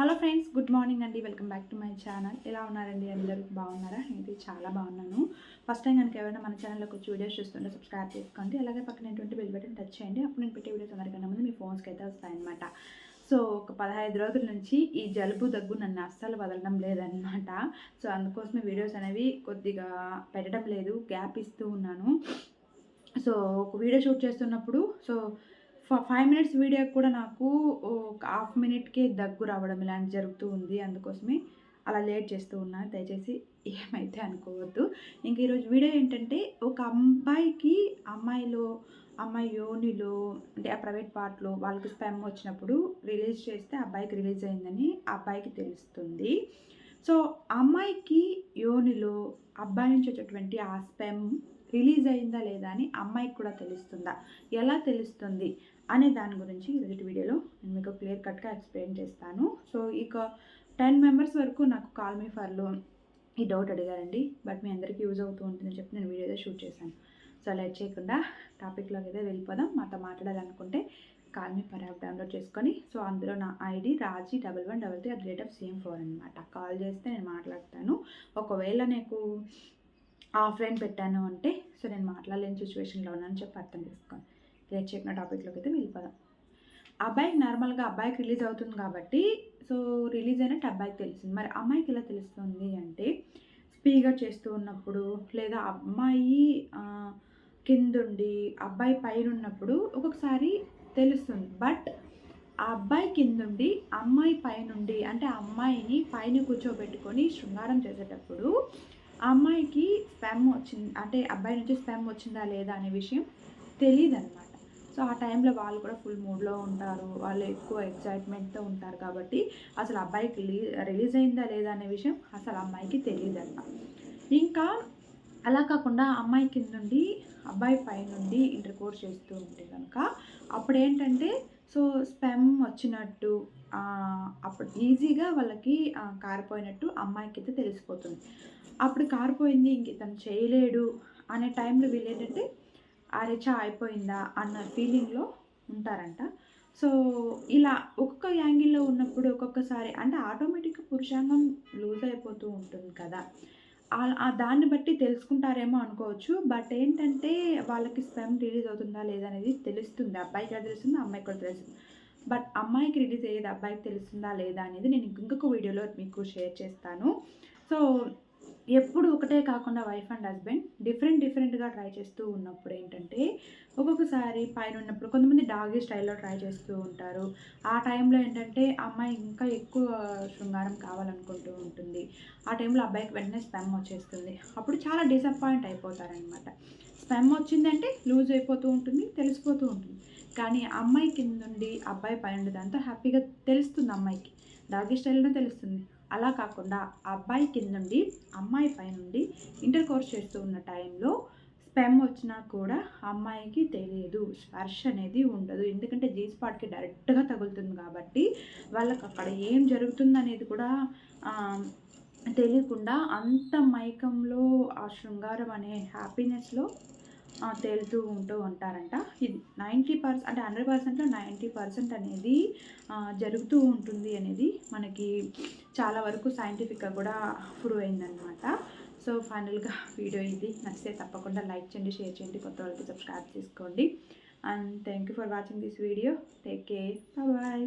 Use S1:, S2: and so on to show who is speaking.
S1: Hello friends, good morning అండి. Welcome back to my channel. ఎలా ఉన్నారండి? అందరూ బాగున్నారా? నేనైతే చాలా బాగున్నాను. ఫస్ట్ టైం కనుక ఎవరైనా మన ఛానల్లోకి వచ్చి వీడియోస్ చూస్తుంటే సబ్స్క్రైబ్ చేసుకోండి. అలాగే పక్కనటువంటి బెల్ బటన్ టచ్ చేయండి. అప్పుడు నేను పెట్టే వీడియోస్ అందరికన్నా ముందు మీ ఫోన్స్కి అయితే వస్తాయన్నమాట. సో ఒక 15 రోజుల నుంచి ఈ జలుబు దగ్గు నన్ను అస్సలు వదలడం లేదనమాట. సో అందుకోసమే వీడియోస్ అనేవి కొద్దిగా పెట్టడం లేదు, గ్యాప్ ఇస్తూ ఉన్నాను. సో ఒక వీడియో షూట్ చేస్తున్నప్పుడు 5 మినిట్స్ వీడియో కూడా నాకు ఒక హాఫ్ మినిట్‌కే దగ్గు రావడం ఇలాంటివి జరుగుతూ ఉంది. అందుకోసమే అలా లేట్ చేస్తూ ఉన్నాను. దయచేసి ఏమైతే అనుకోవద్దు. ఇంక ఈరోజు వీడియో ఏంటంటే, ఒక అబ్బాయికి అమ్మాయి యోనిలో అంటే ఆ ప్రైవేట్ పార్ట్‌లో వాళ్ళకి స్పెర్మ్ వచ్చినప్పుడు రిలీజ్ చేస్తే అబ్బాయికి రిలీజ్ అయిందని ఆ అబ్బాయికి తెలుస్తుంది. సో అమ్మాయికి యోనిలో అబ్బాయి నుంచి వచ్చేటువంటి ఆ స్పెర్మ్ రిలీజ్ అయిందా లేదా అని అమ్మాయికి కూడా తెలుస్తుందా? ఎలా తెలుస్తుంది అనే దాని గురించి ఈరోజు వీడియోలో నేను మీకు క్లియర్ కట్గా ఎక్స్ప్లెయిన్ చేస్తాను. సో ఇక 10 మెంబర్స్ వరకు నాకు కాల్ మీ ఫర్లో ఈ డౌట్ అడిగారండి. బట్ మీ అందరికీ యూజ్ అవుతూ ఉంటుందని చెప్పి నేను వీడియో షూట్ చేశాను. సో లేట్ చేయకుండా టాపిక్లోకి అయితే వెళ్ళిపోదాం. మాతో మాట్లాడాలనుకుంటే call me for app download చేసుకొని, సో అందులో నా ఐడి రాజీ 1113@CM4 అనమాట. కాల్ చేస్తే నేను మాట్లాడతాను. ఒకవేళ నాకు ఆఫ్లైన్ పెట్టాను అంటే సో నేను మాట్లాడలేని సిచ్యువేషన్లో ఉన్నానని చెప్పి అర్థం చేసుకోండి. లేట్ చెప్పిన టాపిక్లోకి అయితే వెళ్ళిపోదాం. అబ్బాయికి నార్మల్గా అబ్బాయికి రిలీజ్ అవుతుంది కాబట్టి సో రిలీజ్ అయినట్టు అబ్బాయికి తెలిసింది. మరి అమ్మాయికి ఎలా తెలుస్తుంది అంటే, స్పీకర్ చేస్తూ ఉన్నప్పుడు లేదా అమ్మాయి కిందుండి అబ్బాయి పైన ఉన్నప్పుడు ఒక్కొక్కసారి తెలుస్తుంది. బట్ ఆ అబ్బాయి కిందుండి అమ్మాయి పైనుండి అంటే ఆ అమ్మాయిని పైన కూర్చోబెట్టుకొని శృంగారం చేసేటప్పుడు ఆ అమ్మాయికి స్పెర్మ్ వచ్చింది అంటే అబ్బాయి నుంచి స్పెర్మ్ వచ్చిందా లేదా అనే విషయం తెలీదనమాట. సో ఆ టైంలో వాళ్ళు కూడా ఫుల్ మూడ్లో ఉంటారు, వాళ్ళు ఎక్కువ ఎక్సైట్మెంట్తో ఉంటారు కాబట్టి అసలు అబ్బాయికి రిలీజ్ అయిందా లేదా అనే విషయం అసలు అమ్మాయికి తెలియదట. ఇంకా అలా కాకుండా అమ్మాయి కింద నుండి అబ్బాయి పైనుండి ఇంటర్ కోర్స్ చేస్తూ ఉంటే కనుక అప్పుడు ఏంటంటే సో స్పెర్మ్ వచ్చినట్టు అప్పుడు ఈజీగా వాళ్ళకి కారిపోయినట్టు అమ్మాయికి అయితే తెలిసిపోతుంది. అప్పుడు కారిపోయింది, ఇంక ఇతను చేయలేడు అనే టైంలో వీళ్ళు ఏంటంటే అరెచా అయిపోయిందా అన్న ఫీలింగ్లో ఉంటారంట. సో ఇలా ఒక్కొక్క యాంగిల్లో ఉన్నప్పుడు ఒక్కొక్కసారి అంటే ఆటోమేటిక్గా పురుషాంగం లూజ్ అయిపోతూ ఉంటుంది కదా, దాన్ని బట్టి తెలుసుకుంటారేమో అనుకోవచ్చు. బట్ ఏంటంటే వాళ్ళకి స్పెర్మ్ రిలీజ్ అవుతుందా లేదా అనేది తెలుస్తుంది. అబ్బాయికి కూడా తెలుస్తుంది, అమ్మాయికి కూడా తెలుస్తుంది. బట్ అమ్మాయికి రిలీజ్ అయ్యేది అబ్బాయికి తెలుస్తుందా లేదా అనేది నేను ఇంకొక వీడియోలో మీకు షేర్ చేస్తాను. సో ఎప్పుడు ఒకటే కాకుండా వైఫ్ అండ్ హస్బెండ్ డిఫరెంట్గా ట్రై చేస్తూ ఉన్నప్పుడు ఏంటంటే, ఒక్కొక్కసారి పైన ఉన్నప్పుడు కొంతమంది డాగీ స్టైల్లో ట్రై చేస్తూ ఉంటారు. ఆ టైంలో ఏంటంటే అమ్మాయి ఇంకా ఎక్కువ శృంగారం కావాలనుకుంటూ ఉంటుంది. ఆ టైంలో అబ్బాయికి వెంటనే స్పెర్మ్ వచ్చేస్తుంది. అప్పుడు చాలా డిసప్పాయింట్ అయిపోతారనమాట. స్పెర్మ్ వచ్చిందంటే లూజ్ అయిపోతూ ఉంటుంది, తెలిసిపోతూ ఉంటుంది. కానీ అమ్మాయి కింద నుండి అబ్బాయి పైన దాంతో హ్యాపీగా తెలుస్తుంది అమ్మాయికి. డాగీ స్టైల్లోనే తెలుస్తుంది. అలా కాకుండా అబ్బాయి కింద నుండి అమ్మాయి పైనుండి ఇంటర్ కోర్స్ చేస్తూ ఉన్న టైంలో స్పెర్మ్ వచ్చినా కూడా అమ్మాయికి తెలియదు, స్పర్శ అనేది ఉండదు. ఎందుకంటే జీ స్పాట్కి డైరెక్ట్గా తగులుతుంది కాబట్టి వాళ్ళకి అక్కడ ఏం జరుగుతుందనేది కూడా తెలియకుండా అంత మైకంలో ఆ శృంగారం అనే హ్యాపీనెస్లో తేలుతూ ఉంటూ ఉంటారంట. ఇది 90% అంటే 100%లో 90% అనేది జరుగుతూ ఉంటుంది అనేది మనకి చాలా వరకు సైంటిఫిక్గా కూడా ప్రూవ్ అయిందనమాట. సో ఫైనల్గా వీడియో ఇది. నచ్చితే తప్పకుండా లైక్ చేయండి, షేర్ చేయండి, కొత్త వాళ్ళకి సబ్స్క్రైబ్ చేసుకోండి. And thank you for watching this video. Take care, bye.